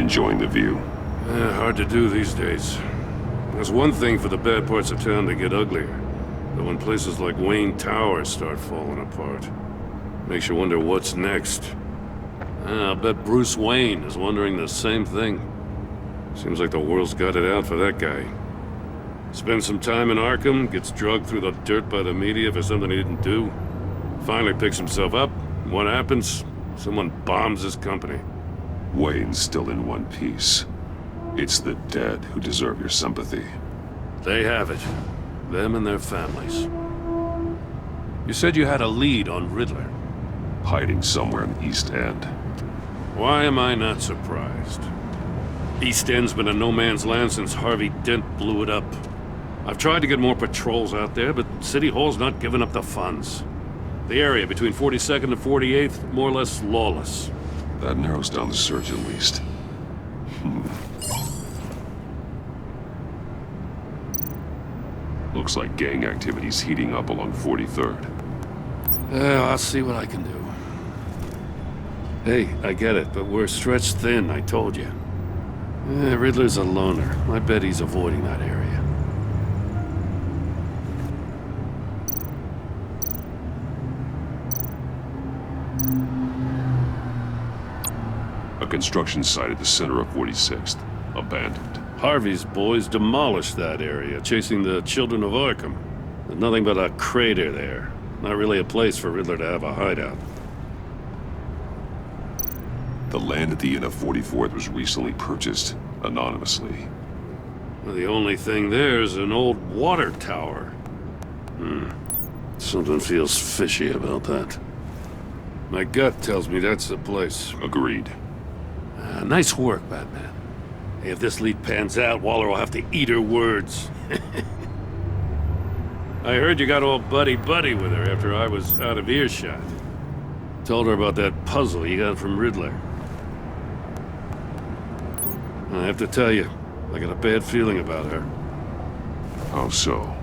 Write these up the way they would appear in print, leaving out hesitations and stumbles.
Enjoying the view? Hard to do these days. There's one thing for the bad parts of town to get uglier. But when places like Wayne Tower start falling apart, makes you wonder what's next. I'll bet Bruce Wayne is wondering the same thing. Seems like the world's got it out for that guy. Spends some time in Arkham, gets drugged through the dirt by the media for something he didn't do. Finally picks himself up. What happens? Someone bombs his company. Wayne's still in one piece. It's the dead who deserve your sympathy. They have it. Them and their families. You said you had a lead on Riddler. Hiding somewhere in the East End. Why am I not surprised? East End's been a no-man's land since Harvey Dent blew it up. I've tried to get more patrols out there, but City Hall's not giving up the funds. The area between 42nd and 48th, more or less lawless. That narrows down the search at least. Looks like gang activity's heating up along 43rd. I'll see what I can do. Hey, I get it, but we're stretched thin, I told you. Riddler's a loner. I bet he's avoiding that area. A construction site at the center of 46th. Abandoned. Harvey's boys demolished that area, chasing the children of Arkham. There's nothing but a crater there. Not really a place for Riddler to have a hideout. The land at the end of 44th was recently purchased, anonymously. Well, the only thing there is an old water tower. Something feels fishy about that. My gut tells me that's the place. Agreed. Nice work, Batman. Hey, if this lead pans out, Waller will have to eat her words. I heard you got all buddy-buddy with her after I was out of earshot. Told her about that puzzle you got from Riddler. I have to tell you, I got a bad feeling about her. How so?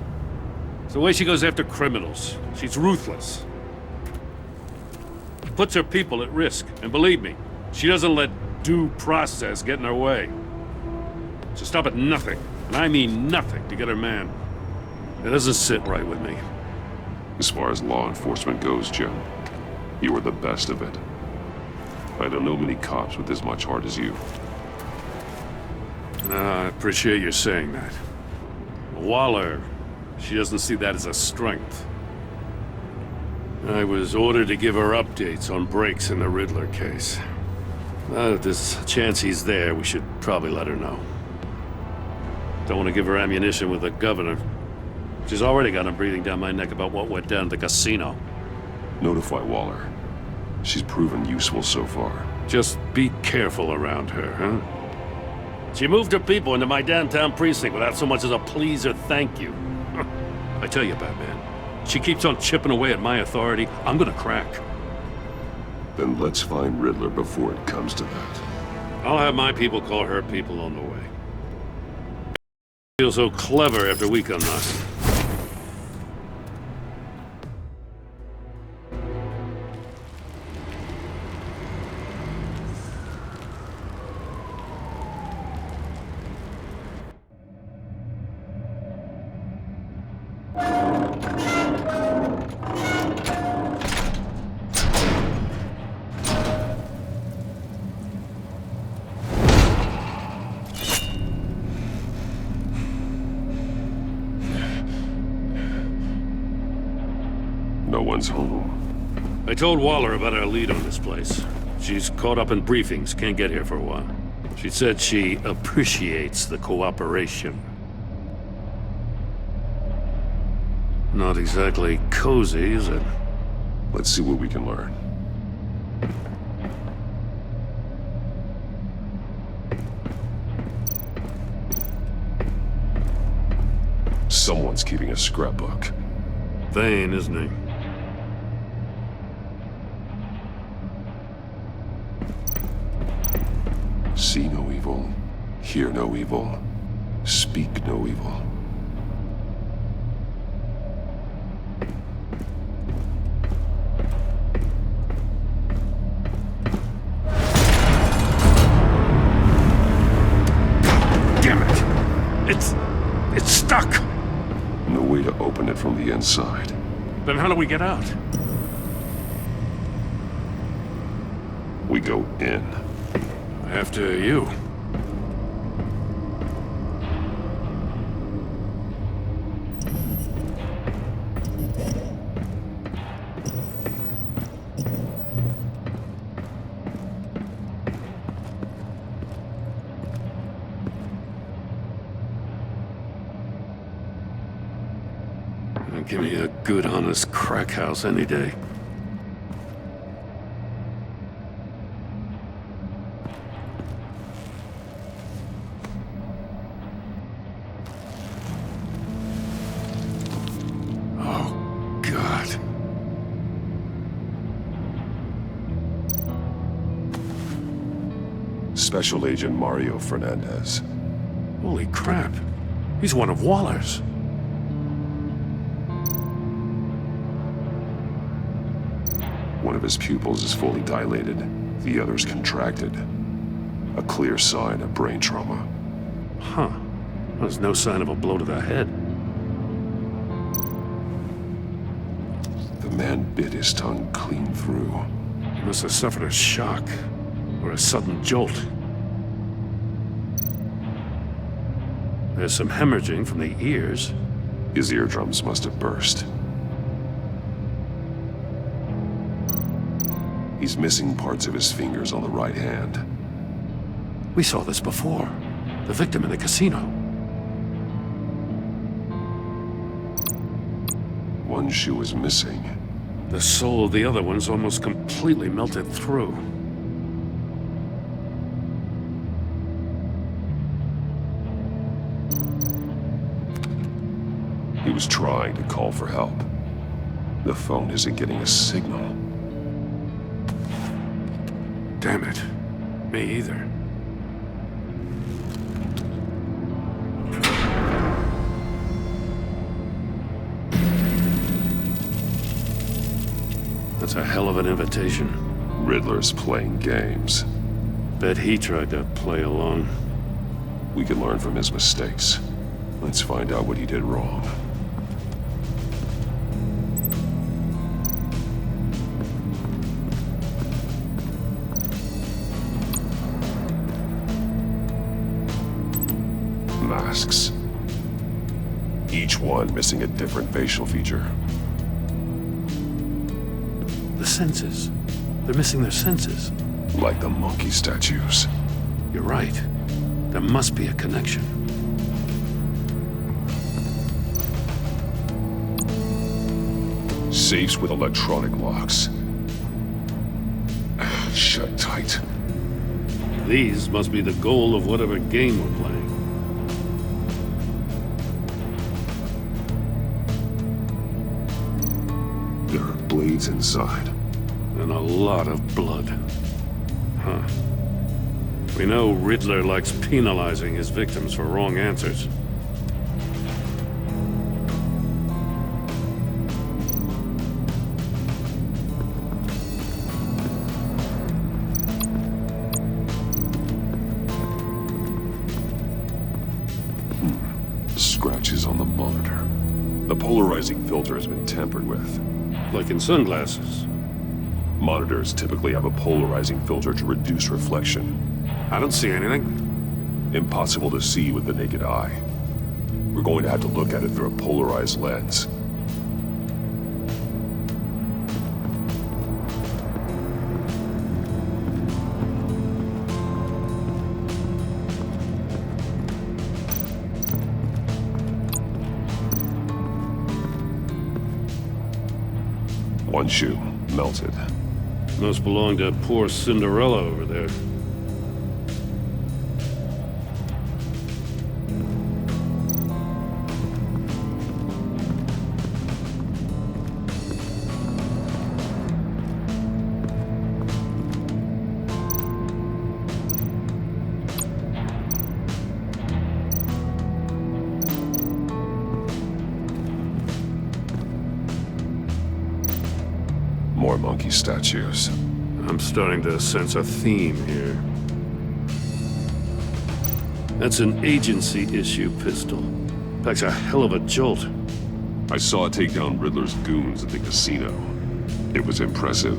It's the way she goes after criminals. She's ruthless. Puts her people at risk, and believe me, she doesn't let due process get in her way. She'll stop at nothing, and I mean nothing, to get her man. It doesn't sit right with me. As far as law enforcement goes, Jim, you are the best of it. I don't know many cops with as much heart as you. I appreciate you saying that. Waller, she doesn't see that as a strength. I was ordered to give her updates on breaks in the Riddler case. If there's a chance he's there, we should probably let her know. Don't want to give her ammunition with the governor. She's already got him breathing down my neck about what went down at the casino. Notify Waller. She's proven useful so far. Just be careful around her, huh? She moved her people into my downtown precinct without so much as a please or thank you. I tell you, Batman, she keeps on chipping away at my authority, I'm gonna crack. Then let's find Riddler before it comes to that. I'll have my people call her people on the way. Feel so clever after we come knocking. No one's home. I told Waller about our lead on this place. She's caught up in briefings, can't get here for a while. She said she appreciates the cooperation. Not exactly cozy, is it? Let's see what we can learn. Someone's keeping a scrapbook. Vain, isn't he? See no evil, hear no evil, speak no evil. It's stuck! No way to open it from the inside. Then how do we get out? We go in. After you. Give me a good, honest crack house any day. Oh, God. Special Agent Mario Fernandez. Holy crap. He's one of Waller's. One of his pupils is fully dilated, the other's contracted. A clear sign of brain trauma. Huh. There's no sign of a blow to the head. The man bit his tongue clean through. He must have suffered a shock, or a sudden jolt. There's some hemorrhaging from the ears. His eardrums must have burst. He's missing parts of his fingers on the right hand. We saw this before. The victim in the casino. One shoe is missing. The sole of the other one's almost completely melted through. He was trying to call for help. The phone isn't getting a signal. Damn it. Me either. That's a hell of an invitation. Riddler's playing games. Bet he tried to play along. We can learn from his mistakes. Let's find out what he did wrong. Masks. Each one missing a different facial feature. The senses. They're missing their senses. Like the monkey statues. You're right. There must be a connection. Safes with electronic locks. Shut tight. These must be the goal of whatever game we're playing. There are blades inside. And a lot of blood. Huh. We know Riddler likes penalizing his victims for wrong answers. Scratches on the monitor. The polarizing filter has been tampered with. Like in sunglasses. Monitors typically have a polarizing filter to reduce reflection. I don't see anything. Impossible to see with the naked eye. We're going to have to look at it through a polarized lens. One shoe, melted. Must belong to poor Cinderella over there. More monkey statues. I'm starting to sense a theme here. That's an agency-issue pistol. Packs a hell of a jolt. I saw it take down Riddler's goons at the casino. It was impressive.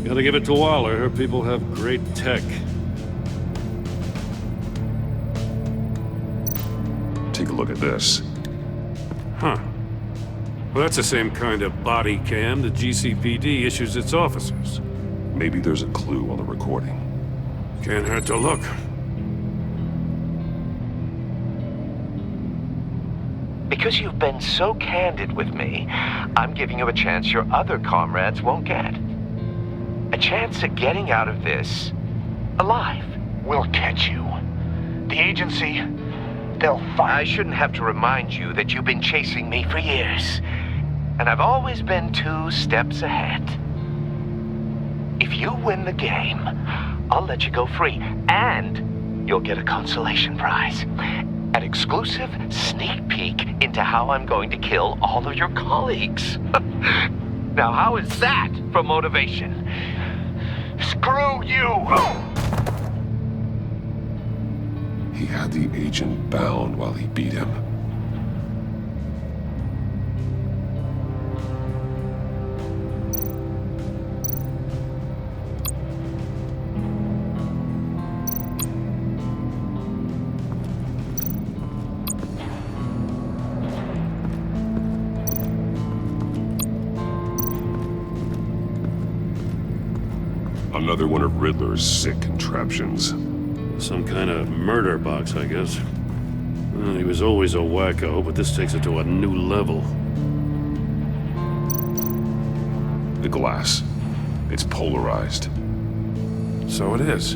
Gotta give it to Waller. Her people have great tech. Take a look at this. Huh. Well, that's the same kind of body cam the GCPD issues its officers. Maybe there's a clue on the recording. Can't hurt to look. Because you've been so candid with me, I'm giving you a chance your other comrades won't get. A chance at getting out of this alive. We'll catch you. The agency, they'll I find... shouldn't have to remind you that you've been chasing me for years. And I've always been 2 steps ahead. If you win the game, I'll let you go free. And you'll get a consolation prize. An exclusive sneak peek into how I'm going to kill all of your colleagues. Now, how is that for motivation? Screw you! He had the agent bound while he beat him. Another one of Riddler's sick contraptions. Some kind of murder box, I guess. Well, he was always a wacko, but this takes it to a new level. The glass. It's polarized. So it is.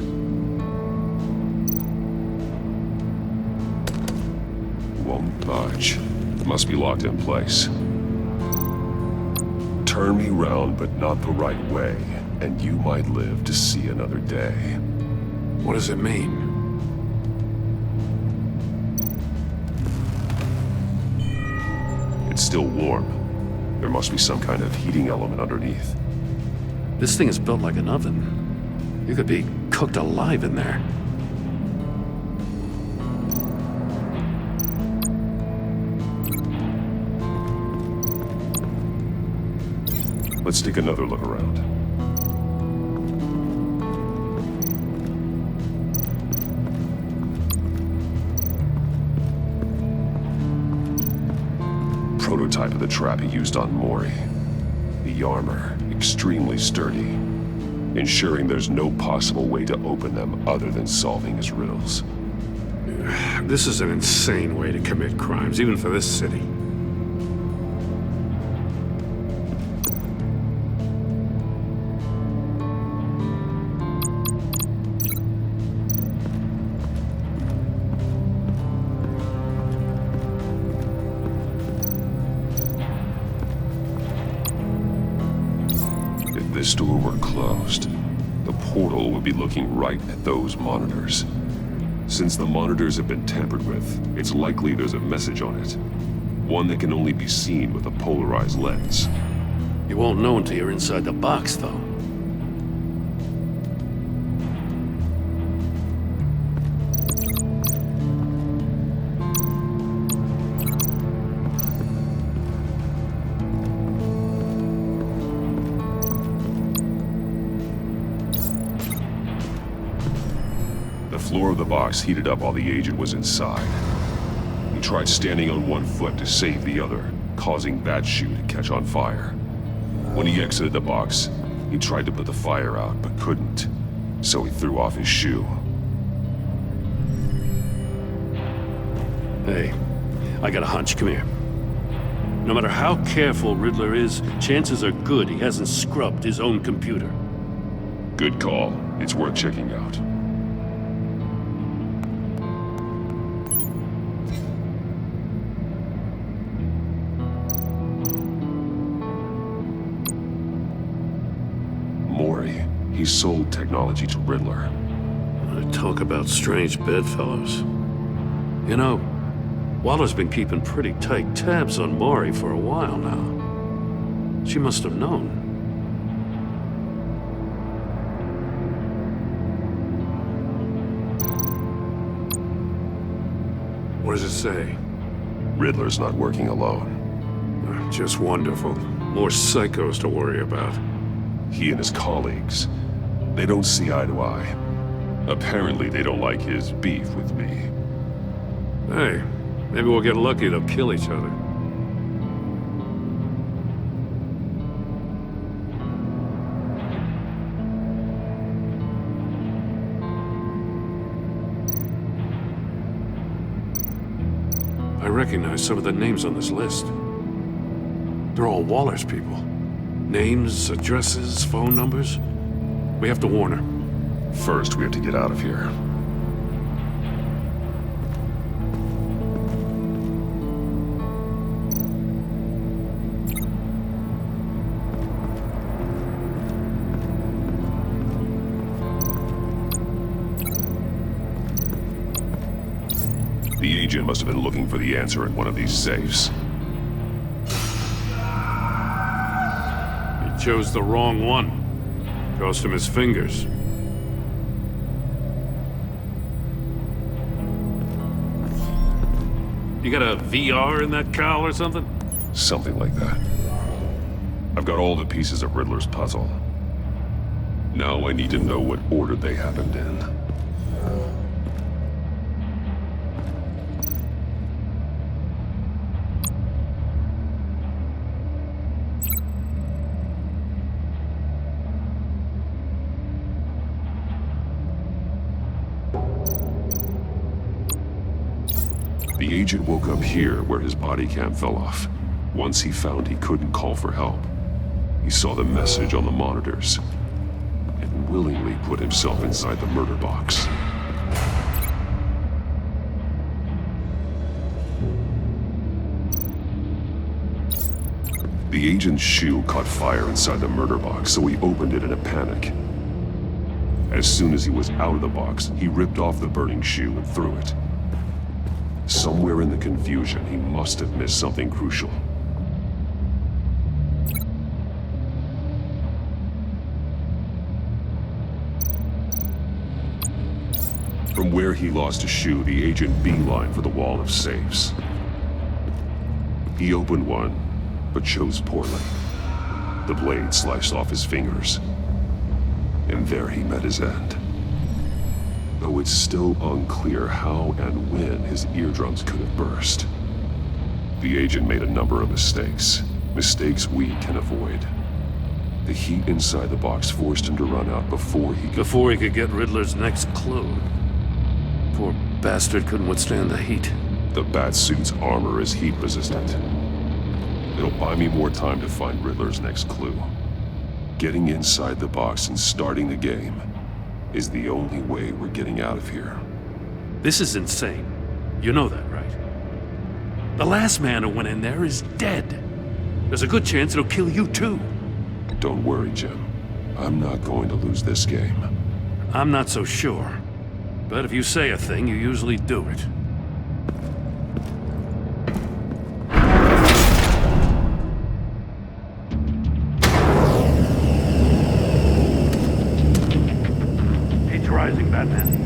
Won't budge. Must be locked in place. Turn me round, but not the right way, and you might live to see another day. What does it mean? It's still warm. There must be some kind of heating element underneath. This thing is built like an oven. You could be cooked alive in there. Let's take another look around. Prototype of the trap he used on Mori. The armor, extremely sturdy, ensuring there's no possible way to open them other than solving his riddles. This is an insane way to commit crimes, even for this city. If this door were closed, the portal would be looking right at those monitors. Since the monitors have been tampered with, it's likely there's a message on it. One that can only be seen with a polarized lens. You won't know until you're inside the box, though. The floor of the box heated up while the agent was inside. He tried standing on one foot to save the other, causing that shoe to catch on fire. When he exited the box, he tried to put the fire out, but couldn't, so he threw off his shoe. Hey, I got a hunch. Come here. No matter how careful Riddler is, chances are good he hasn't scrubbed his own computer. Good call. It's worth checking out. Mori. He sold technology to Riddler. Talk about strange bedfellows. You know, Waller's been keeping pretty tight tabs on Mori for a while now. She must have known. What does it say? Riddler's not working alone. Just wonderful. More psychos to worry about. He and his colleagues, they don't see eye to eye. Apparently they don't like his beef with me. Hey, maybe we'll get lucky to kill each other. I recognize some of the names on this list. They're all Waller's people. Names, addresses, phone numbers. We have to warn her. First, we have to get out of here. The agent must have been looking for the answer in one of these safes. He chose the wrong one. Cost him his fingers. You got a VR in that cowl or something? Something like that. I've got all the pieces of Riddler's puzzle. Now I need to know what order they happened in. The agent woke up here where his body cam fell off. Once he found he couldn't call for help, he saw the message on the monitors and willingly put himself inside the murder box. The agent's shoe caught fire inside the murder box, so he opened it in a panic. As soon as he was out of the box, he ripped off the burning shoe and threw it. Somewhere in the confusion, he must have missed something crucial. From where he lost a shoe, the agent beelined for the wall of safes. He opened one, but chose poorly. The blade sliced off his fingers. And there he met his end. Though it's still unclear how and when his eardrums could have burst. The agent made a number of mistakes. Mistakes we can avoid. The heat inside the box forced him to run out before he could get Riddler's next clue. Poor bastard couldn't withstand the heat. The Batsuit's armor is heat resistant. It'll buy me more time to find Riddler's next clue. Getting inside the box and starting the game is the only way we're getting out of here. This is insane. You know that, right? The last man who went in there is dead. There's a good chance it'll kill you too. Don't worry, Jim. I'm not going to lose this game. I'm not so sure. But if you say a thing, you usually do it. Heat's rising, Batman.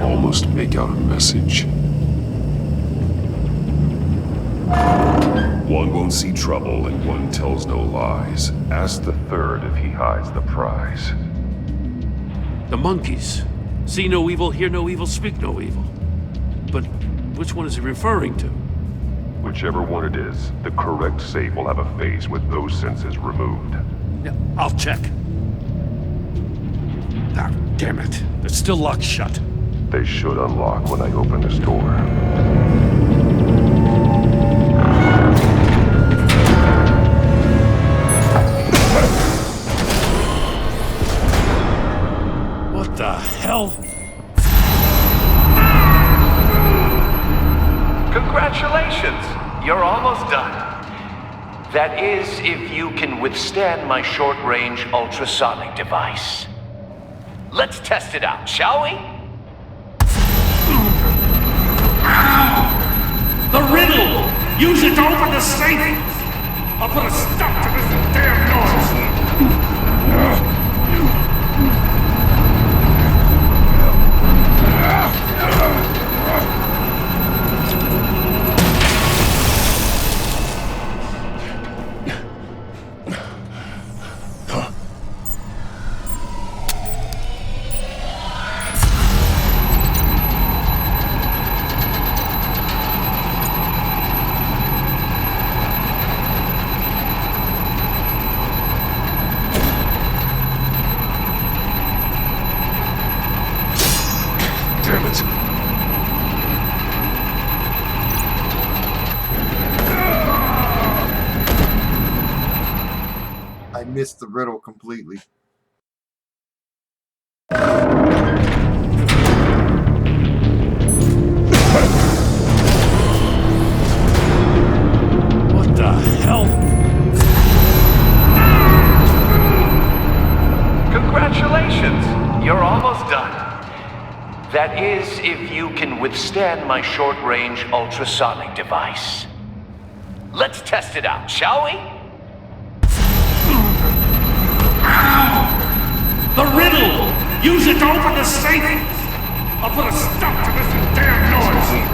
Almost make out a message. One won't see trouble and one tells no lies. Ask the third if he hides the prize. The monkeys. See no evil, hear no evil, speak no evil. But which one is he referring to? Whichever one it is, the correct safe will have a face with those senses removed. Yeah, I'll check. Ah, damn it. It's still locked shut. They should unlock when I open this door. What the hell? Congratulations! You're almost done. That is, if you can withstand my short-range ultrasonic device. Let's test it out, shall we? The riddle! Use it to open the safe! I'll put a stop to this damn noise! Damn it. I missed the riddle completely. What the hell? Congratulations! You're almost done. That is, if you can withstand my short-range ultrasonic device. Let's test it out, shall we? The riddle! Use it to open the safe! I'll put a stop to this damn noise!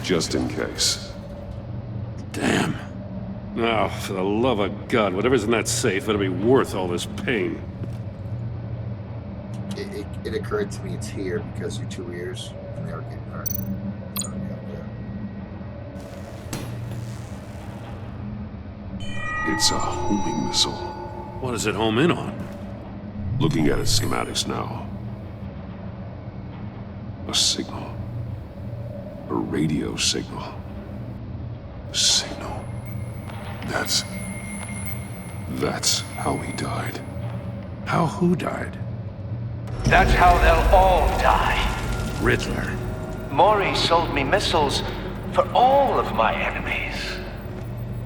Just in case. Damn. Now, for the love of God, whatever's in that safe better be worth all this pain. It occurred to me it's here because your 2 ears and they were getting hurt. Oh, yeah. It's a homing missile. What does it home in on? Looking at its schematics now. A signal. A radio signal. A signal. That's how he died. How who died? That's how they'll all die. Riddler. Maury sold me missiles for all of my enemies.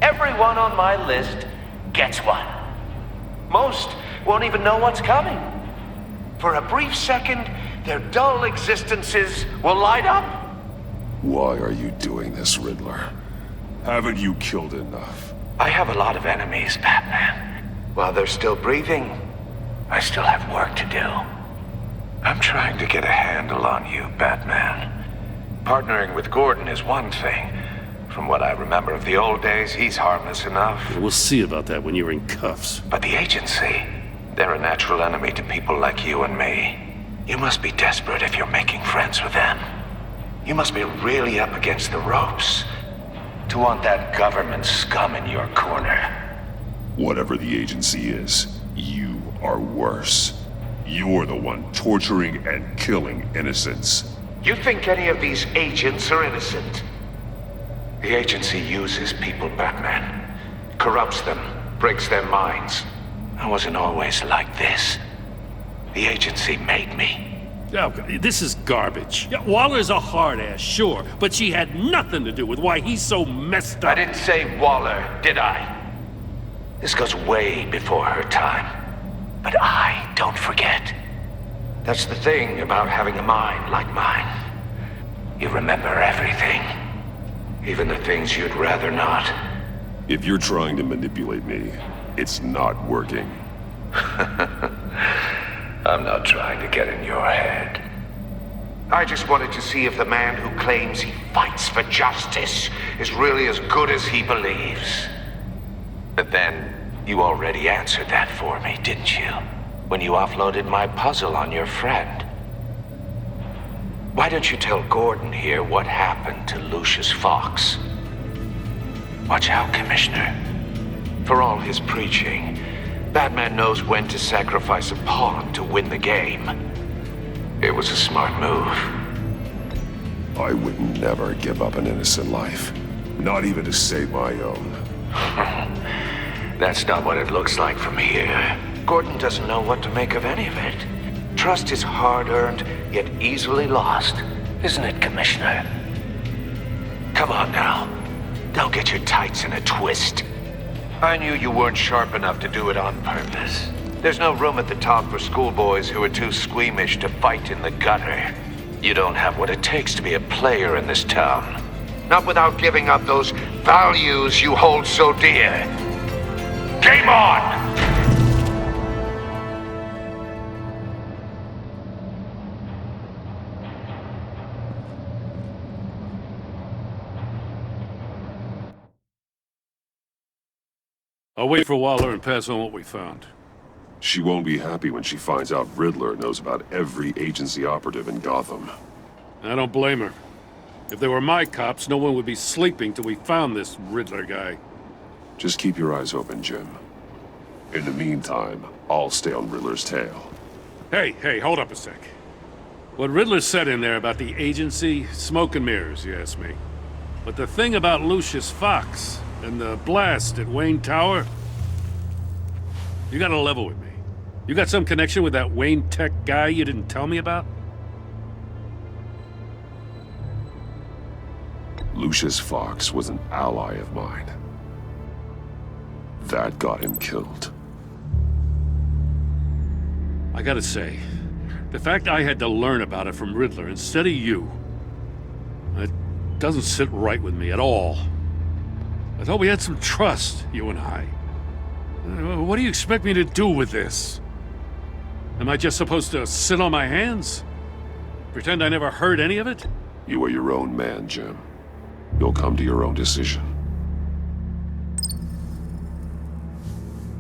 Everyone on my list gets one. Most won't even know what's coming. For a brief second, their dull existences will light up. Why are you doing this, Riddler? Haven't you killed enough? I have a lot of enemies, Batman. While they're still breathing, I still have work to do. I'm trying to get a handle on you, Batman. Partnering with Gordon is one thing. From what I remember of the old days, he's harmless enough. We'll see about that when you're in cuffs. But the agency, they're a natural enemy to people like you and me. You must be desperate if you're making friends with them. You must be really up against the ropes to want that government scum in your corner. Whatever the agency is, you are worse. You're the one torturing and killing innocents. You think any of these agents are innocent? The agency uses people, Batman. Corrupts them, breaks their minds. I wasn't always like this. The agency made me. Oh, this is garbage. Yeah, Waller's a hard-ass, sure, but she had nothing to do with why he's so messed up. I didn't say Waller, did I? This goes way before her time. But I don't forget. That's the thing about having a mind like mine. You remember everything. Even the things you'd rather not. If you're trying to manipulate me, it's not working. I'm not trying to get in your head. I just wanted to see if the man who claims he fights for justice is really as good as he believes. But then, you already answered that for me, didn't you? When you offloaded my puzzle on your friend. Why don't you tell Gordon here what happened to Lucius Fox? Watch out, Commissioner. For all his preaching, Batman knows when to sacrifice a pawn to win the game. It was a smart move. I would never give up an innocent life. Not even to save my own. That's not what it looks like from here. Gordon doesn't know what to make of any of it. Trust is hard-earned, yet easily lost. Isn't it, Commissioner? Come on now. Don't get your tights in a twist. I knew you weren't sharp enough to do it on purpose. There's no room at the top for schoolboys who are too squeamish to fight in the gutter. You don't have what it takes to be a player in this town. Not without giving up those values you hold so dear. Game on! I'll wait for Waller and pass on what we found. She won't be happy when she finds out Riddler knows about every agency operative in Gotham. I don't blame her. If they were my cops, no one would be sleeping till we found this Riddler guy. Just keep your eyes open, Jim. In the meantime, I'll stay on Riddler's tail. Hey, hold up a sec. What Riddler said in there about the agency, smoke and mirrors, you ask me. But the thing about Lucius Fox and the blast at Wayne Tower, you gotta level with me. You got some connection with that Wayne Tech guy you didn't tell me about? Lucius Fox was an ally of mine. That got him killed. I gotta say, the fact I had to learn about it from Riddler instead of you, it doesn't sit right with me at all. I thought we had some trust, you and I. What do you expect me to do with this? Am I just supposed to sit on my hands? Pretend I never heard any of it? You are your own man, Jim. You'll come to your own decision.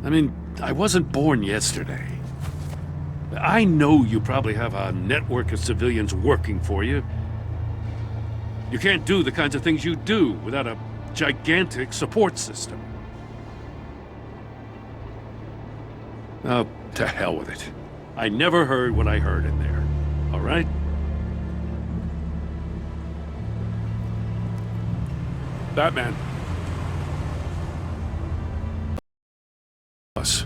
I mean, I wasn't born yesterday. I know you probably have a network of civilians working for you. You can't do the kinds of things you do without a gigantic support system. Oh, to hell with it. I never heard what I heard in there. All right? Batman. Us.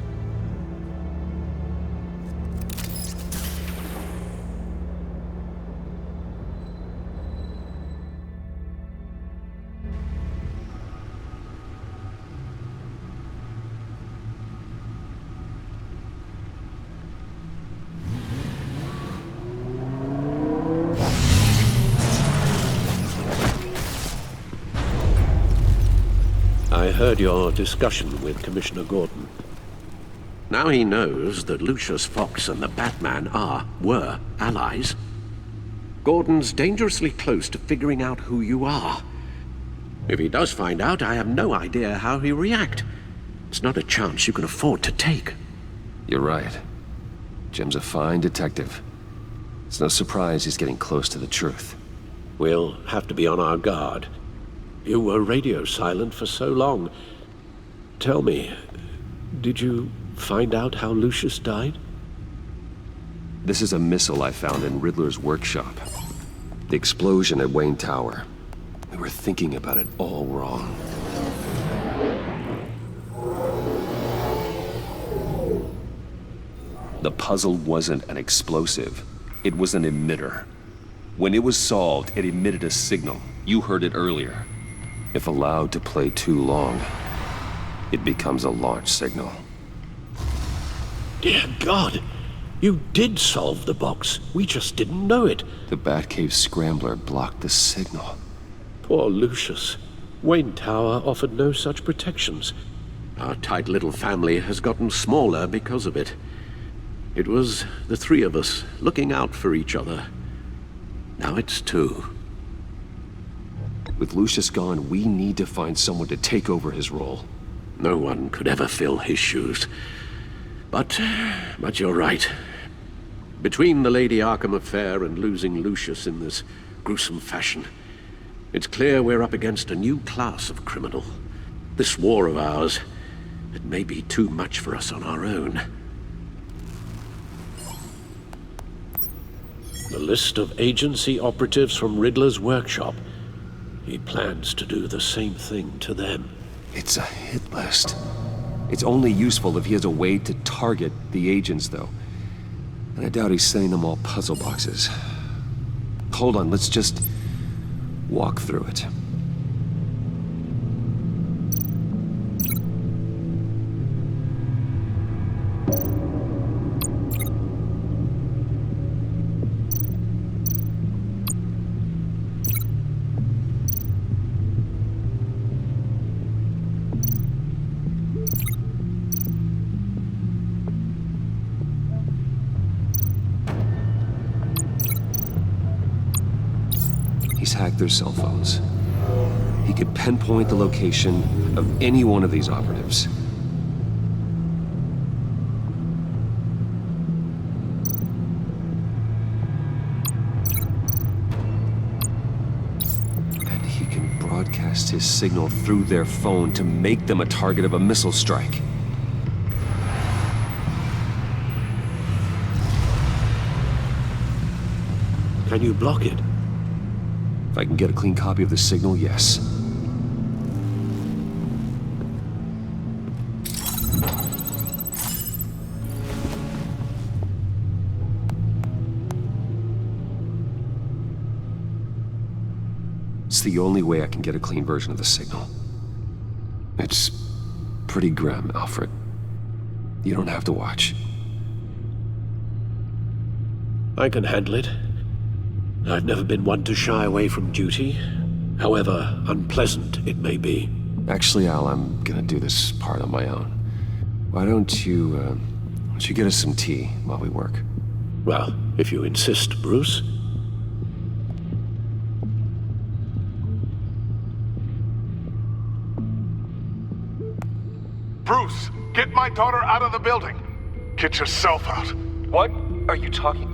I heard your discussion with Commissioner Gordon. Now he knows that Lucius Fox and the Batman were allies. Gordon's dangerously close to figuring out who you are. If he does find out, I have no idea how he'll react. It's not a chance you can afford to take. You're right. Jim's a fine detective. It's no surprise he's getting close to the truth. We'll have to be on our guard. You were radio silent for so long. Tell me, did you find out how Lucius died? This is a missile I found in Riddler's workshop. The explosion at Wayne Tower. We were thinking about it all wrong. The puzzle wasn't an explosive. It was an emitter. When it was solved, it emitted a signal. You heard it earlier. If allowed to play too long, it becomes a launch signal. Dear God, you did solve the box. We just didn't know it. The Batcave scrambler blocked the signal. Poor Lucius. Wayne Tower offered no such protections. Our tight little family has gotten smaller because of it. It was the three of us looking out for each other. Now it's two. With Lucius gone, we need to find someone to take over his role. No one could ever fill his shoes. But you're right. Between the Lady Arkham affair and losing Lucius in this gruesome fashion, it's clear we're up against a new class of criminal. This war of ours, it may be too much for us on our own. The list of agency operatives from Riddler's workshop. He plans to do the same thing to them. It's a hit list. It's only useful if he has a way to target the agents, though. And I doubt he's sending them all puzzle boxes. Hold on, let's just walk through it. He's hacked their cell phones. He could pinpoint the location of any one of these operatives. And he can broadcast his signal through their phone to make them a target of a missile strike. Can you block it? If I can get a clean copy of the signal, yes. It's the only way I can get a clean version of the signal. It's pretty grim, Alfred. You don't have to watch. I can handle it. I've never been one to shy away from duty, however unpleasant it may be. Actually, Al, I'm gonna do this part on my own. Why don't you get us some tea while we work? Well, if you insist, Bruce. Bruce, get my daughter out of the building. Get yourself out. What are you talking?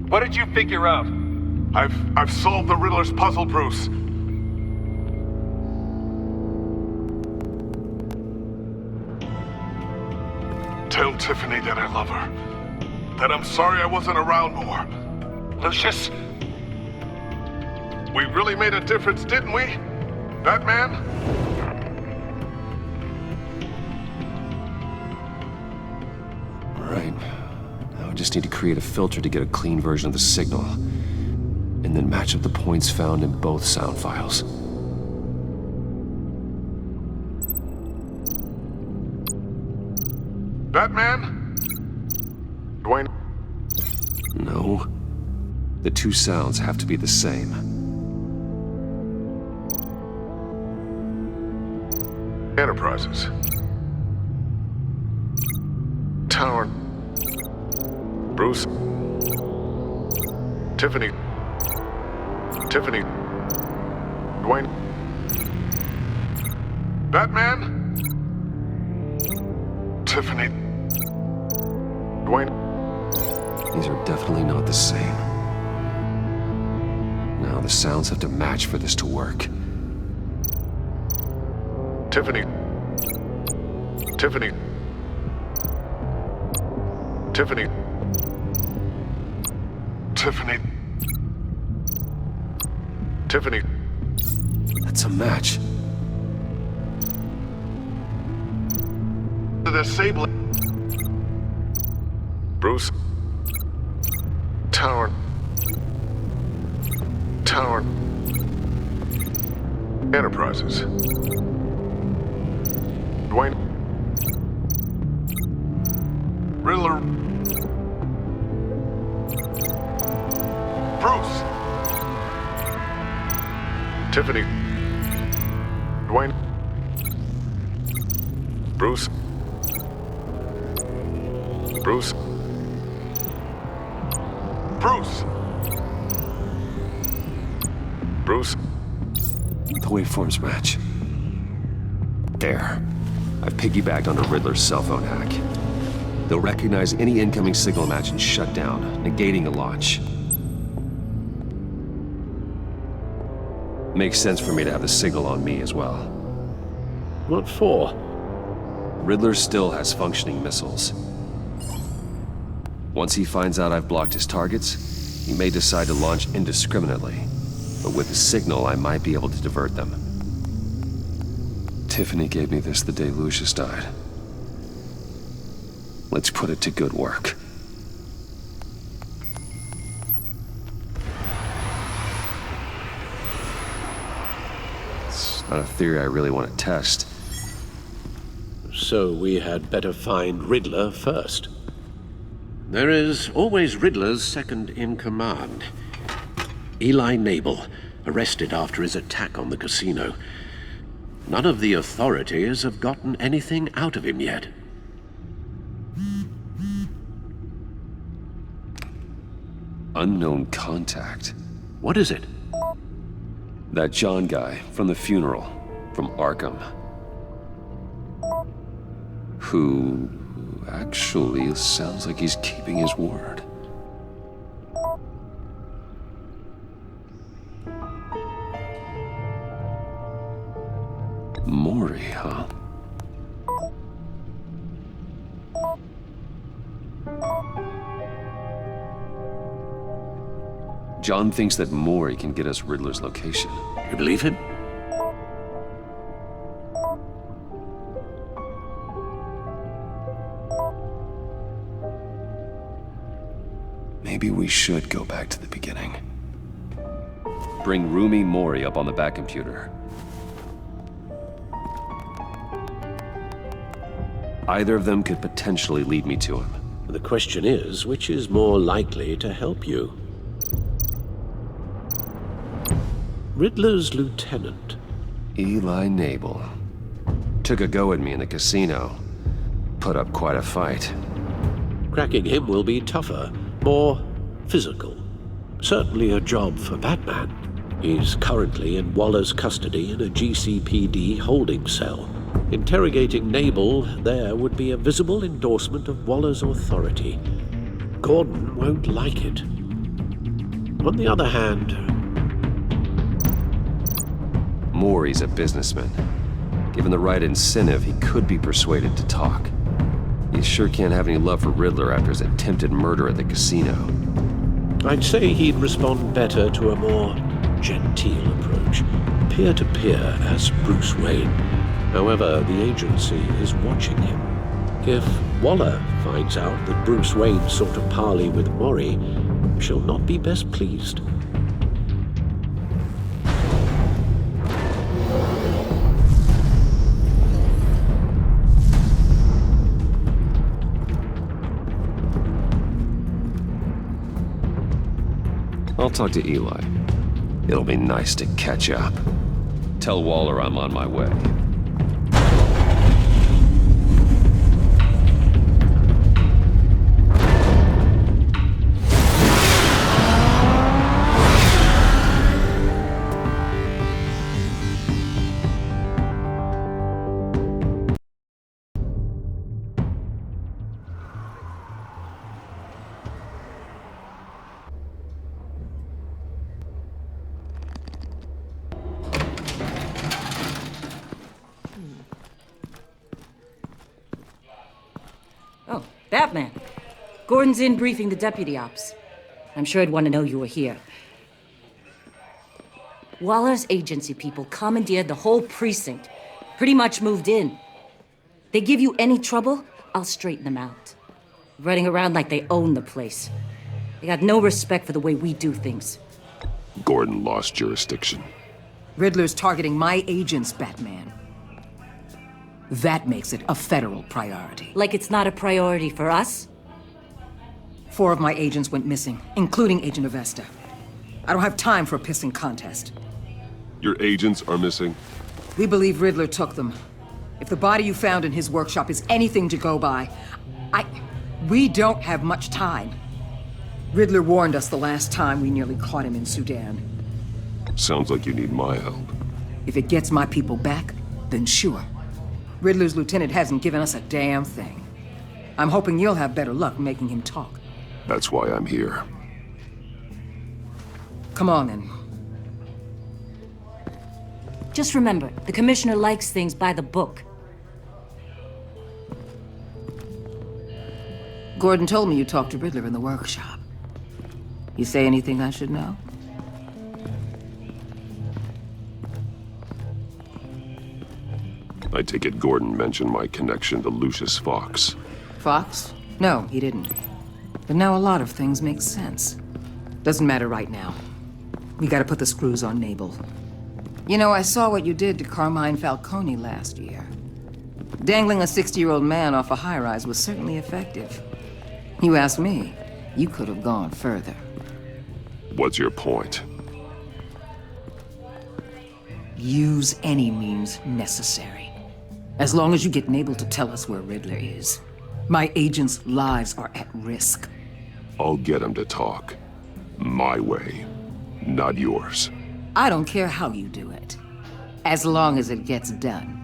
What did you figure out? I've solved the Riddler's puzzle, Bruce. Tell Tiffany that I love her. That I'm sorry I wasn't around more. Lucius? We really made a difference, didn't we? Batman? All right. Now I just need to create a filter to get a clean version of the signal. And then match up the points found in both sound files. Batman? Dwayne? No. The two sounds have to be the same. Enterprises. Tower. Bruce. Tiffany. Tiffany. Dwayne. Batman? Tiffany. Dwayne. These are definitely not the same. Now the sounds have to match for this to work. Tiffany. Tiffany. Tiffany. Tiffany. Tiffany. That's a match. The disabling. Bruce. Tower. Tower. Enterprises. Dwayne. Riddler. Bruce. Tiffany. Dwayne. Bruce. Bruce. Bruce. Bruce. The waveforms match. There. I've piggybacked on a Riddler's cell phone hack. They'll recognize any incoming signal match and shut down, negating the launch. Makes sense for me to have the signal on me as well. What for? Riddler still has functioning missiles. Once he finds out I've blocked his targets, he may decide to launch indiscriminately. But with the signal, I might be able to divert them. Tiffany gave me this the day Lucius died. Let's put it to good work. It's not a theory I really want to test. So we had better find Riddler first. There is always Riddler's second in command. Eli Nabel, arrested after his attack on the casino. None of the authorities have gotten anything out of him yet. Unknown contact. What is it? That John guy from the funeral, from Arkham. Who actually sounds like he's keeping his word. Maury, huh? John thinks that Maury can get us Riddler's location. You believe him? Maybe we should go back to the beginning. Bring Rumi Mori up on the back computer. Either of them could potentially lead me to him. The question is, which is more likely to help you? Riddler's lieutenant. Eli Nabel. Took a go at me in the casino. Put up quite a fight. Cracking him will be tougher, more physical. Certainly a job for Batman. He's currently in Waller's custody in a GCPD holding cell. Interrogating Nabel there would be a visible endorsement of Waller's authority. Gordon won't like it. On the other hand... Maury's a businessman. Given the right incentive, he could be persuaded to talk. He sure can't have any love for Riddler after his attempted murder at the casino. I'd say he'd respond better to a more genteel approach, peer-to-peer as Bruce Wayne. However, the agency is watching him. If Waller finds out that Bruce Wayne sought a parley with Mori, she'll not be best pleased. I'll talk to Eli. It'll be nice to catch up. Tell Waller I'm on my way. Oh, Batman. Gordon's in briefing the deputy ops. I'm sure he'd want to know you were here. Waller's agency people commandeered the whole precinct. Pretty much moved in. They give you any trouble, I'll straighten them out. Running around like they own the place. They got no respect for the way we do things. Gordon lost jurisdiction. Riddler's targeting my agents, Batman. That makes it a federal priority. Like it's not a priority for us? 4 of my agents went missing, including Agent Avesta. I don't have time for a pissing contest. Your agents are missing? We believe Riddler took them. If the body you found in his workshop is anything to go by, we don't have much time. Riddler warned us the last time we nearly caught him in Sudan. Sounds like you need my help. If it gets my people back, then sure. Riddler's lieutenant hasn't given us a damn thing. I'm hoping you'll have better luck making him talk. That's why I'm here. Come on, then. Just remember, the Commissioner likes things by the book. Gordon told me you talked to Riddler in the workshop. You say anything I should know? I take it Gordon mentioned my connection to Lucius Fox. Fox? No, he didn't. But now a lot of things make sense. Doesn't matter right now. We gotta put the screws on Nabel. You know, I saw what you did to Carmine Falcone last year. Dangling a 60-year-old man off a high-rise was certainly effective. You ask me, you could have gone further. What's your point? Use any means necessary. As long as you get Nabel to tell us where Riddler is. My agents' lives are at risk. I'll get him to talk. My way, not yours. I don't care how you do it, as long as it gets done.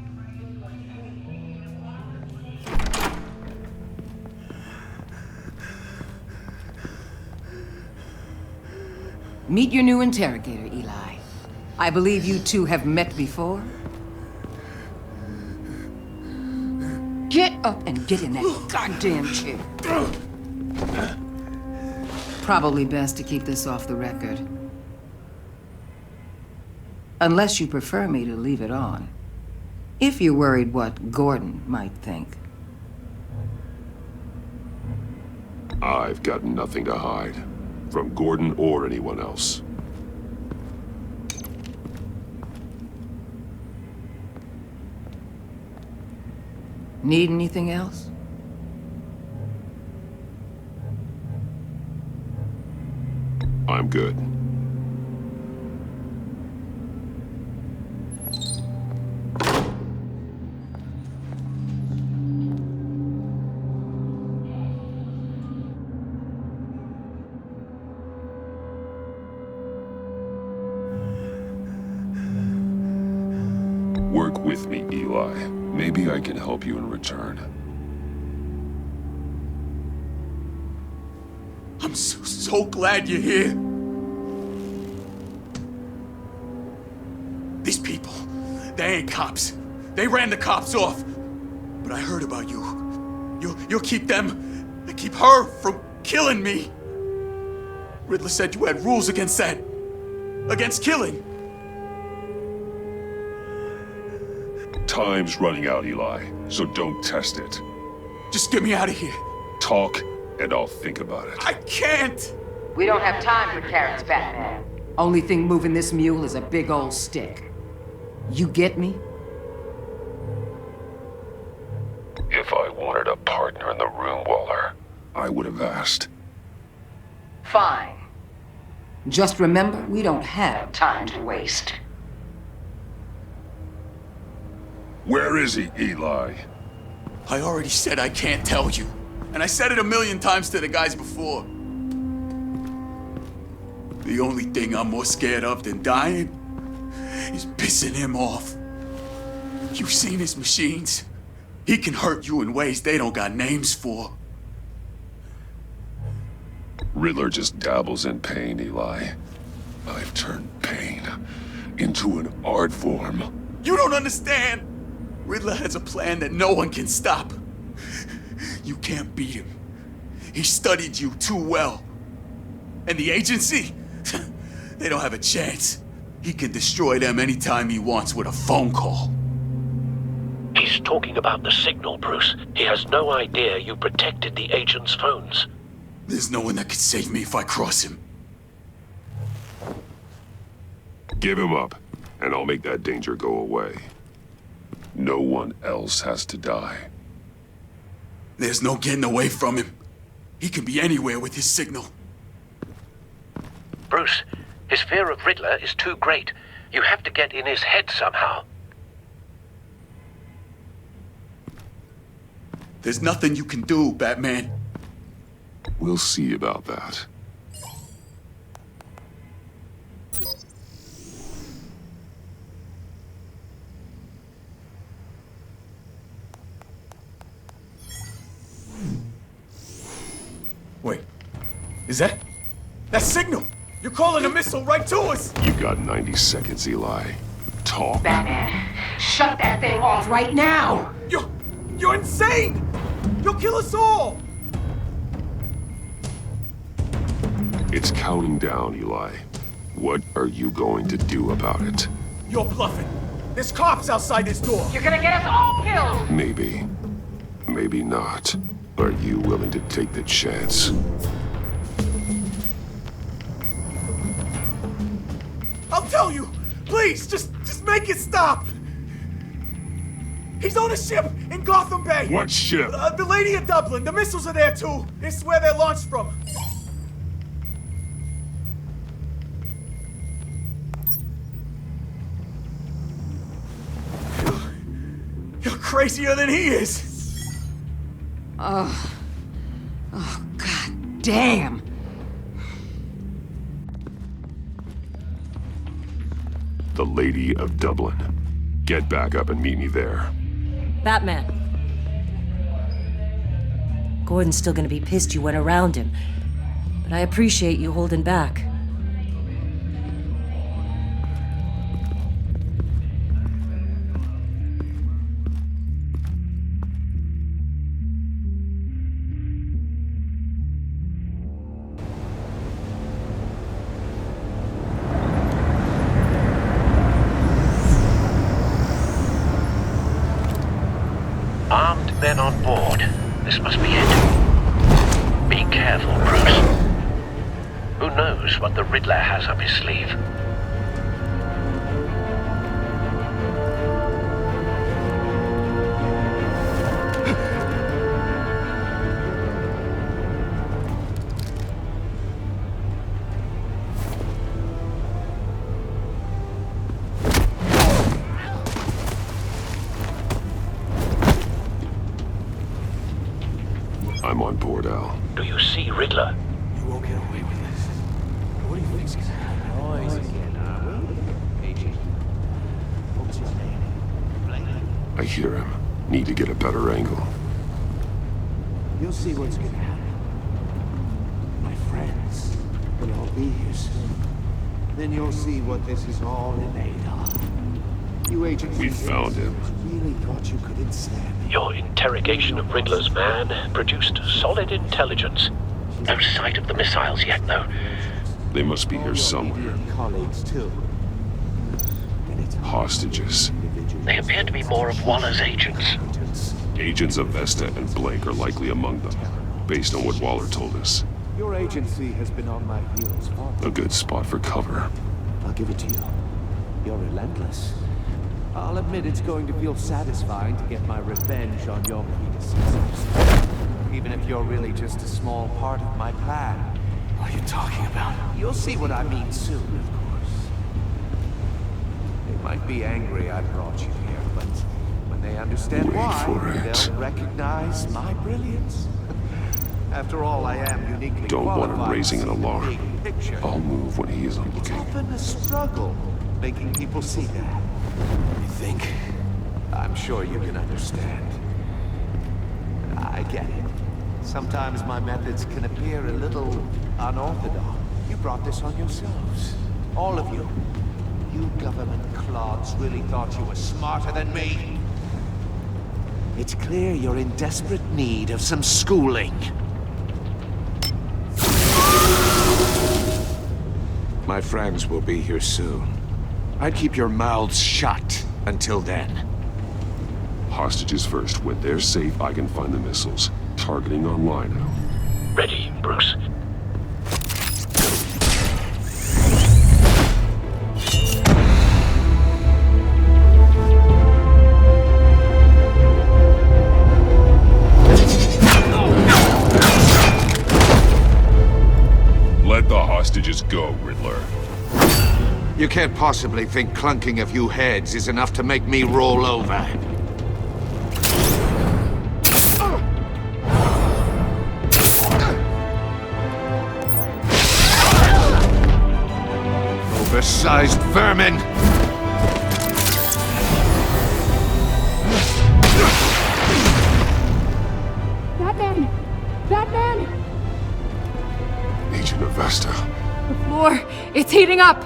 Meet your new interrogator, Eli. I believe you two have met before? Get up and get in that goddamn chair. Probably best to keep this off the record. Unless you prefer me to leave it on. If you're worried what Gordon might think. I've got nothing to hide. From Gordon or anyone else. Need anything else? I'm good. Work with me, Eli. Maybe I can help you in return. I'm so glad you're here. These people, they ain't cops. They ran the cops off. But I heard about you. You'll keep them, they keep her from killing me. Riddler said you had rules against that. Against killing. Time's running out, Eli, so don't test it. Just get me out of here. Talk, and I'll think about it. I can't! We don't have time for carrots, Batman. Only thing moving this mule is a big old stick. You get me? If I wanted a partner in the room, Waller, I would have asked. Fine. Just remember, we don't have time to waste. Where is he, Eli? I already said I can't tell you. And I said it 1,000,000 times to the guys before. The only thing I'm more scared of than dying is pissing him off. You've seen his machines. He can hurt you in ways they don't got names for. Riddler just dabbles in pain, Eli. I've turned pain into an art form. You don't understand! Riddler has a plan that no one can stop. You can't beat him. He studied you too well. And the agency? They don't have a chance. He can destroy them anytime he wants with a phone call. He's talking about the signal, Bruce. He has no idea you protected the agent's phones. There's no one that can save me if I cross him. Give him up, and I'll make that danger go away. No one else has to die. There's no getting away from him. He can be anywhere with his signal. Bruce, his fear of Riddler is too great. You have to get in his head somehow. There's nothing you can do, Batman. We'll see about that. Is that signal? You're calling a missile right to us! You got 90 seconds, Eli. Talk. Batman, shut that thing off right now! You're insane! You'll kill us all! It's counting down, Eli. What are you going to do about it? You're bluffing. There's cops outside this door. You're gonna get us all killed! Maybe. Maybe not. Are you willing to take the chance? I'll tell you! Please, just make it stop! He's on a ship in Gotham Bay! What ship? The Lady of Dublin. The missiles are there too. This is where they're launched from. You're crazier than he is! Oh, god damn! The Lady of Dublin. Get back up and meet me there. Batman. Gordon's still gonna be pissed you went around him, but I appreciate you holding back. Armed men on board. This must be it. Be careful, Bruce. Who knows what the Riddler has up his sleeve? I'm on board, Al. Do you see Riddler? You won't get away with this. What do you think's gonna happen? Noise again, Agent. What's his name? I hear him. Need to get a better angle. You'll see what's gonna happen. My friends will all be here soon. Then you'll see what this is all in aid of. You agents... We found him. Really thought you couldn't stand me. Your interrogation of Riddler's man produced solid intelligence. No sight of the missiles yet, though. They must be here somewhere. Colleagues, too. Hostages. They appear to be more of Waller's agents. Agents of Vesta and Blake are likely among them, based on what Waller told us. Your agency has been on my heels far. A good spot for cover. I'll give it to you. You're relentless. I'll admit it's going to feel satisfying to get my revenge on your predecessors. Even if you're really just a small part of my plan. What are you talking about? You'll see what I mean soon, of course. They might be angry I brought you here, but when they understand why, they'll recognize my brilliance. After all, I am uniquely Don't want him qualified raising an to see the alarm. big picture. I'll move when he isn't It's looking. often a struggle making people see that. You think? I'm sure you can understand. I get it. Sometimes my methods can appear a little unorthodox. You brought this on yourselves. All of you. You government clods really thought you were smarter than me. It's clear you're in desperate need of some schooling. My friends will be here soon. I'd keep your mouths shut until then. Hostages first. When they're safe, I can find the missiles. Targeting online now. Ready, Bruce. Let the hostages go, Riddler. You can't possibly think clunking a few heads is enough to make me roll over. Oversized vermin! Batman! Batman! Agent Avesta. The floor, it's heating up!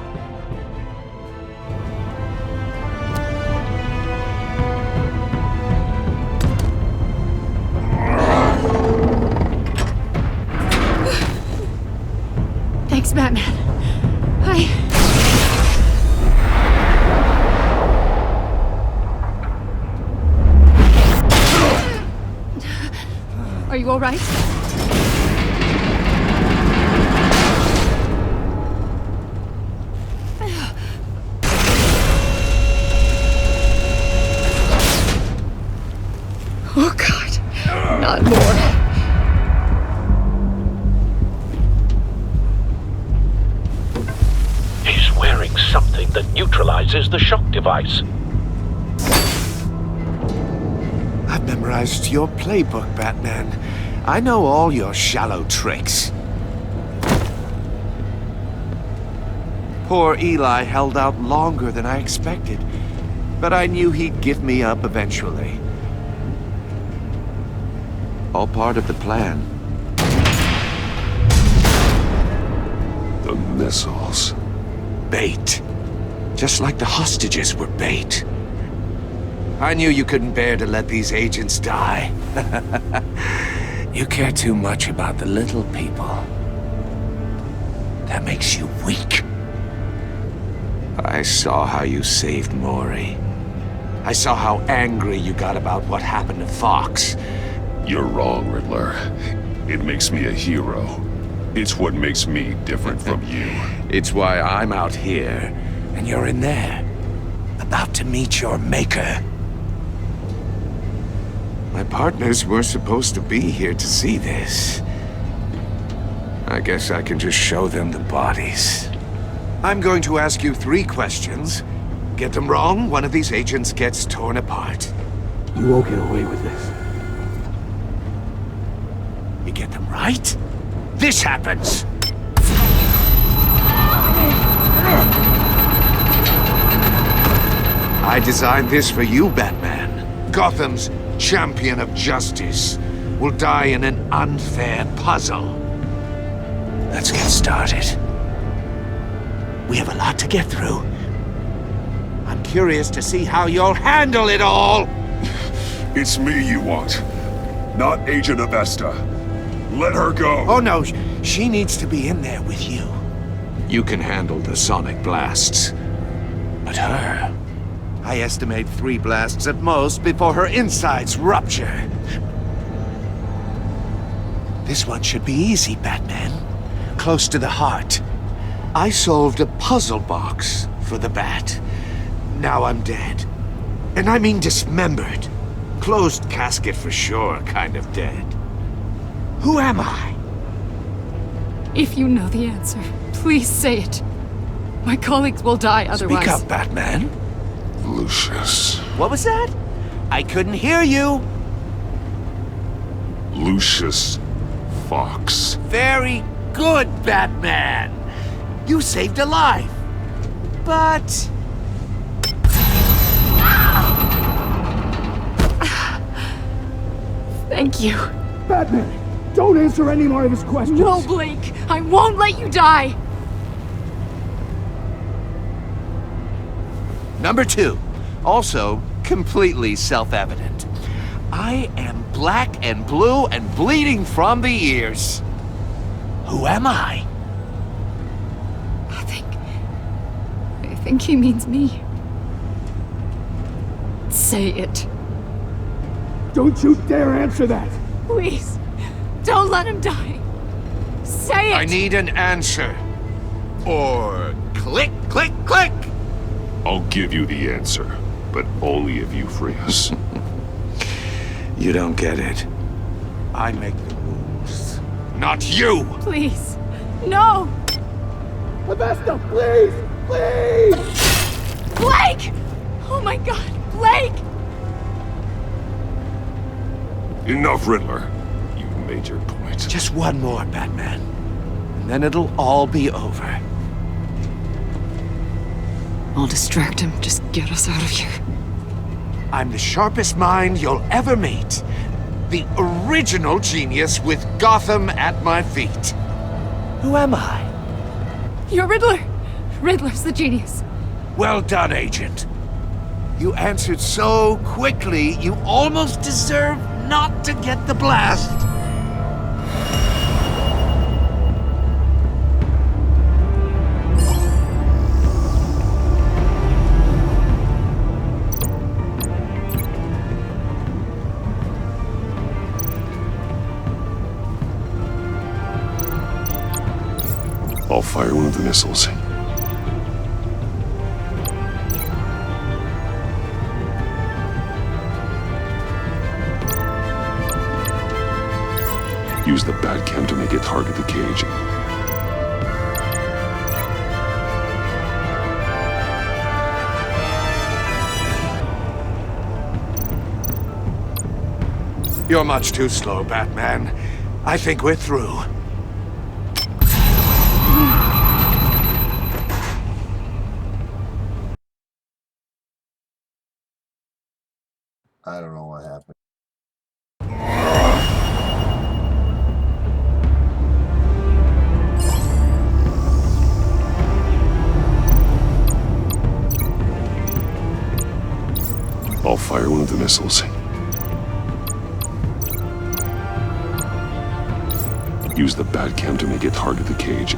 Thanks, Batman. Are you all right? Oh, God. Not more. He's wearing something that neutralizes the shock device. I've memorized your playbook, Batman. I know all your shallow tricks. Poor Eli held out longer than I expected, but I knew he'd give me up eventually. All part of the plan. The missiles. Bait. Just like the hostages were bait. I knew you couldn't bear to let these agents die. You care too much about the little people. That makes you weak. I saw how you saved Maury. I saw how angry you got about what happened to Fox. You're wrong, Riddler. It makes me a hero. It's what makes me different from you. It's why I'm out here, and you're in there. About to meet your maker. My partners were supposed to be here to see this. I guess I can just show them the bodies. I'm going to ask you 3 questions. Get them wrong, one of these agents gets torn apart. You won't get away with this. You get them right, this happens! I designed this for you, Batman. Gotham's champion of justice will die in an unfair puzzle. Let's get started. We have a lot to get through. I'm curious to see how you'll handle it all! It's me you want, not Agent Avesta. Let her go! Oh no, she needs to be in there with you. You can handle the sonic blasts. But her... I estimate 3 blasts at most before her insides rupture. This one should be easy, Batman. Close to the heart. I solved a puzzle box for the Bat. Now I'm dead. And I mean dismembered. Closed casket for sure, kind of dead. Who am I? If you know the answer, please say it. My colleagues will die otherwise. Speak up, Batman. Lucius. What was that? I couldn't hear you. Lucius Fox. Very good, Batman. You saved a life. But... Thank you. Batman, don't answer any more of his questions. No, Blake. I won't let you die. Number 2, also completely self-evident. I am black and blue and bleeding from the ears. Who am I? I think he means me. Say it. Don't you dare answer that! Please, don't let him die. Say it! I need an answer. Or click, click, click! I'll give you the answer, but only if you free us. You don't get it. I make the rules, not you! Please, no! Avesta, please! Please! Blake! Oh my God, Blake! Enough, Riddler. You've made your point. Just one more, Batman. And then it'll all be over. I'll distract him. Just get us out of here. I'm the sharpest mind you'll ever meet. The original genius with Gotham at my feet. Who am I? You're Riddler. Riddler's the genius. Well done, Agent. You answered so quickly, you almost deserve not to get the blast. I'll fire one of the missiles. Use the bat cam to make it target the cage. You're much too slow, Batman. I think we're through. I don't know what happened. I'll fire one of the missiles. Use the bat cam to make it target the cage.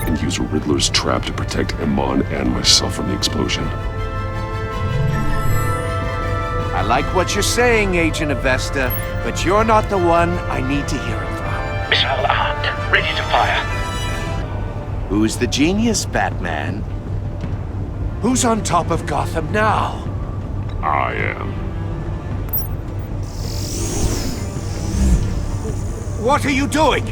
And use Riddler's trap to protect Iman and myself from the explosion. I like what you're saying, Agent Avesta, but you're not the one I need to hear it from. Missile armed, ready to fire. Who's the genius, Batman? Who's on top of Gotham now? I am. What are you doing?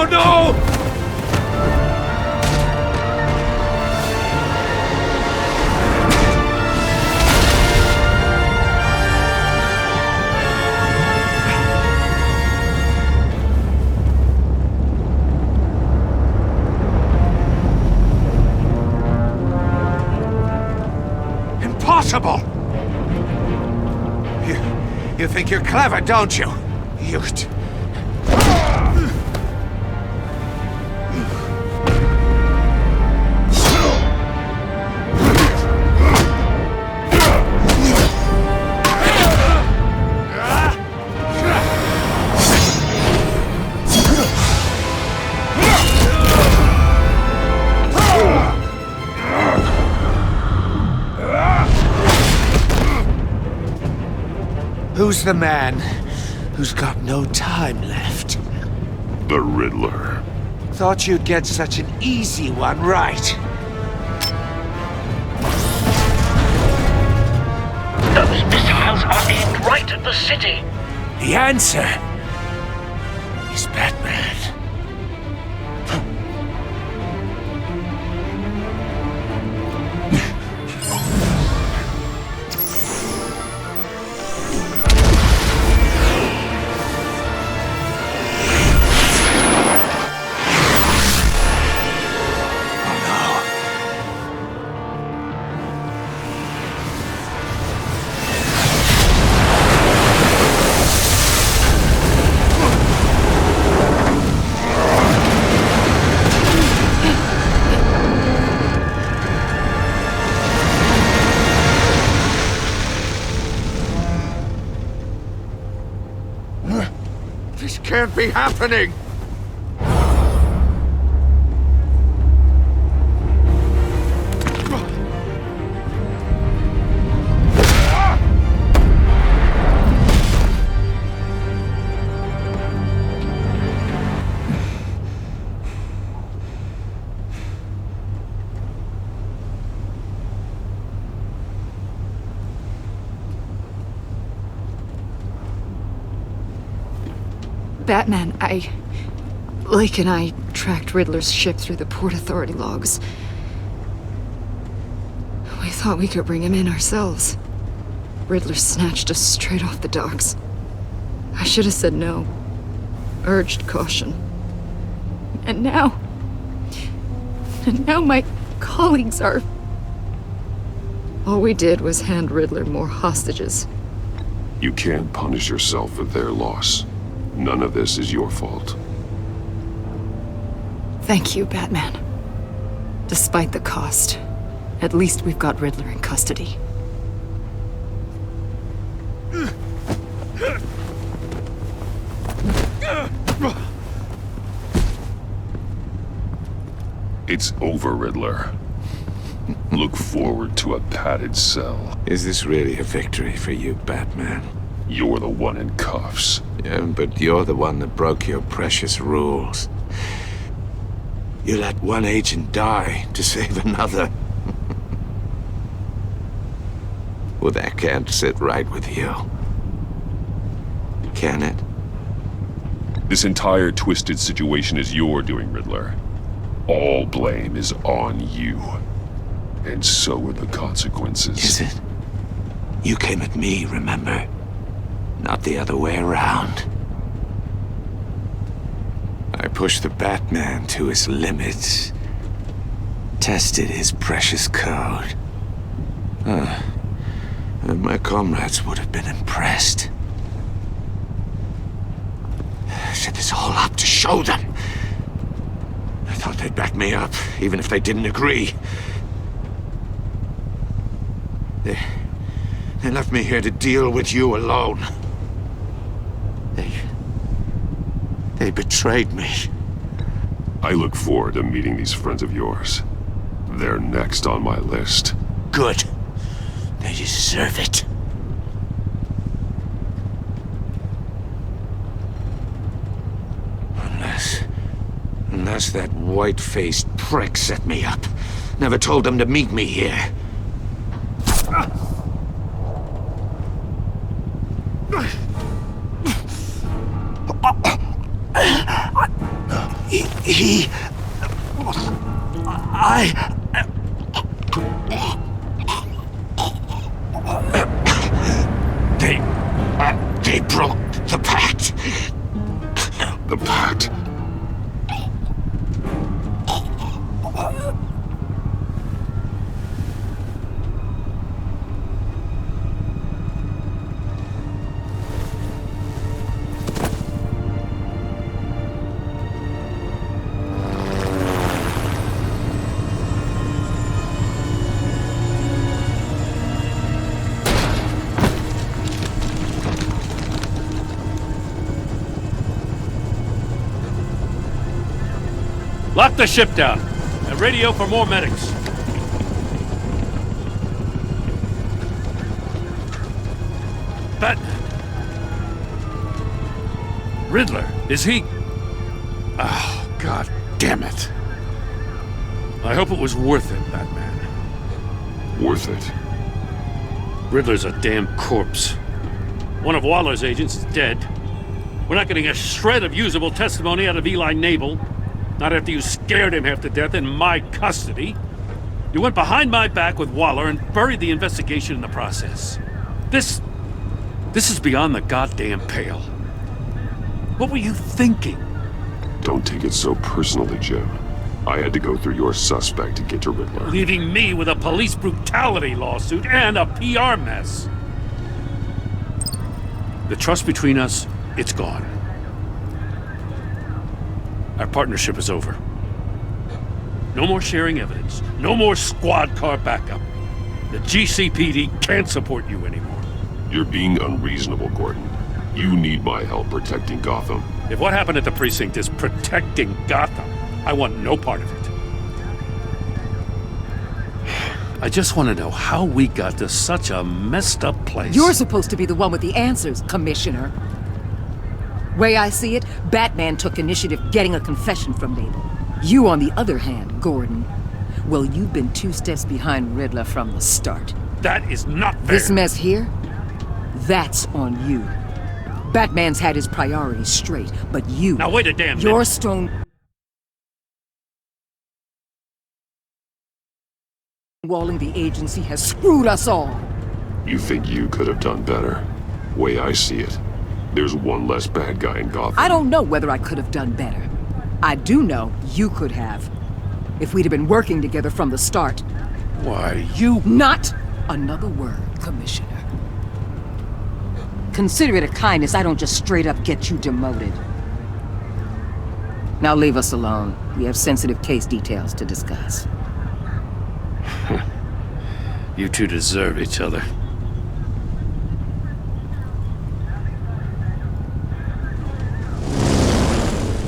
No! Impossible! You think you're clever, don't you? You... Who's the man who's got no time left? The Riddler. Thought you'd get such an easy one right. Those missiles are aimed right at the city. The answer is Batman. This can't be happening! Batman, Lake and I tracked Riddler's ship through the Port Authority logs. We thought we could bring him in ourselves. Riddler snatched us straight off the docks. I should have said no. Urged caution. And now my colleagues are... All we did was hand Riddler more hostages. You can't punish yourself for their loss. None of this is your fault. Thank you, Batman. Despite the cost, at least we've got Riddler in custody. It's over, Riddler. Look forward to a padded cell. Is this really a victory for you, Batman? You're the one in cuffs. Yeah, but you're the one that broke your precious rules. You let one agent die to save another. Well, that can't sit right with you. Can it? This entire twisted situation is your doing, Riddler. All blame is on you. And so are the consequences. Is it? You came at me, remember? Not the other way around. I pushed the Batman to his limits. Tested his precious code. And my comrades would have been impressed. I set this all up to show them. I thought they'd back me up, even if they didn't agree. They left me here to deal with you alone. They betrayed me. I look forward to meeting these friends of yours. They're next on my list. Good. They deserve it. Unless that white-faced prick set me up. Never told them to meet me here. They broke the pact. The pact? Lock the ship down, and radio for more medics. Batman. Riddler, is he... Oh, God damn it. I hope it was worth it, Batman. Worth it? Riddler's a damn corpse. One of Waller's agents is dead. We're not getting a shred of usable testimony out of Eli Nabel. Not after you scared him half to death in my custody. You went behind my back with Waller and buried the investigation in the process. This is beyond the goddamn pale. What were you thinking? Don't take it so personally, Jim. I had to go through your suspect to get to Riddler. Leaving me with a police brutality lawsuit and a PR mess. The trust between us, it's gone. Our partnership is over. No more sharing evidence. No more squad car backup. The GCPD can't support you anymore. You're being unreasonable, Gordon. You need my help protecting Gotham. If what happened at the precinct is protecting Gotham, I want no part of it. I just want to know how we got to such a messed up place. You're supposed to be the one with the answers, Commissioner. Way I see it, Batman took initiative getting a confession from Nabel. You, on the other hand, Gordon, well, you've been 2 steps behind Riddler from the start. That is not fair. This mess here, that's on you. Batman's had his priorities straight, but you... Now wait a damn minute. Your stone stonewalling the agency has screwed us all. You think you could have done better? Way I see it, there's one less bad guy in Gotham. I don't know whether I could have done better. I do know you could have. If we'd have been working together from the start. Why, you... Not another word, Commissioner. Consider it a kindness I don't just straight up get you demoted. Now leave us alone. We have sensitive case details to discuss. You two deserve each other.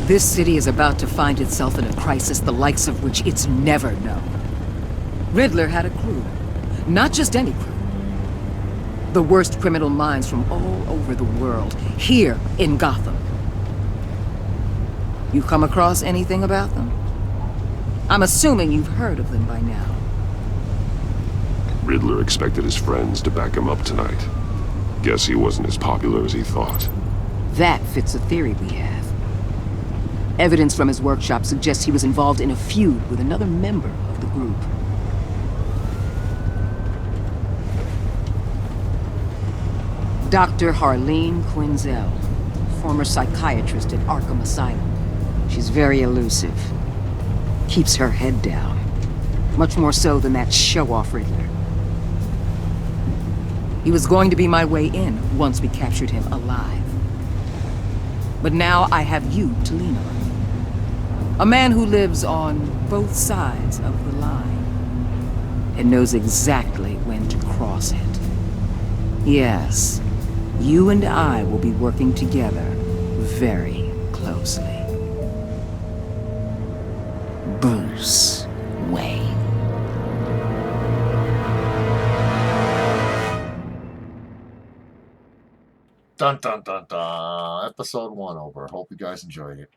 This city is about to find itself in a crisis the likes of which it's never known. Riddler had a crew. Not just any crew. The worst criminal minds from all over the world, here in Gotham. You come across anything about them? I'm assuming you've heard of them by now. Riddler expected his friends to back him up tonight. Guess he wasn't as popular as he thought. That fits a theory we have. Evidence from his workshop suggests he was involved in a feud with another member of the group. Dr. Harleen Quinzel, former psychiatrist at Arkham Asylum. She's very elusive. Keeps her head down. Much more so than that show-off Riddler. He was going to be my way in once we captured him alive. But now I have you to lean on. A man who lives on both sides of the line and knows exactly when to cross it. Yes, you and I will be working together very closely. Bruce Wayne. Dun dun dun dun. Episode 1 over. Hope you guys enjoyed it.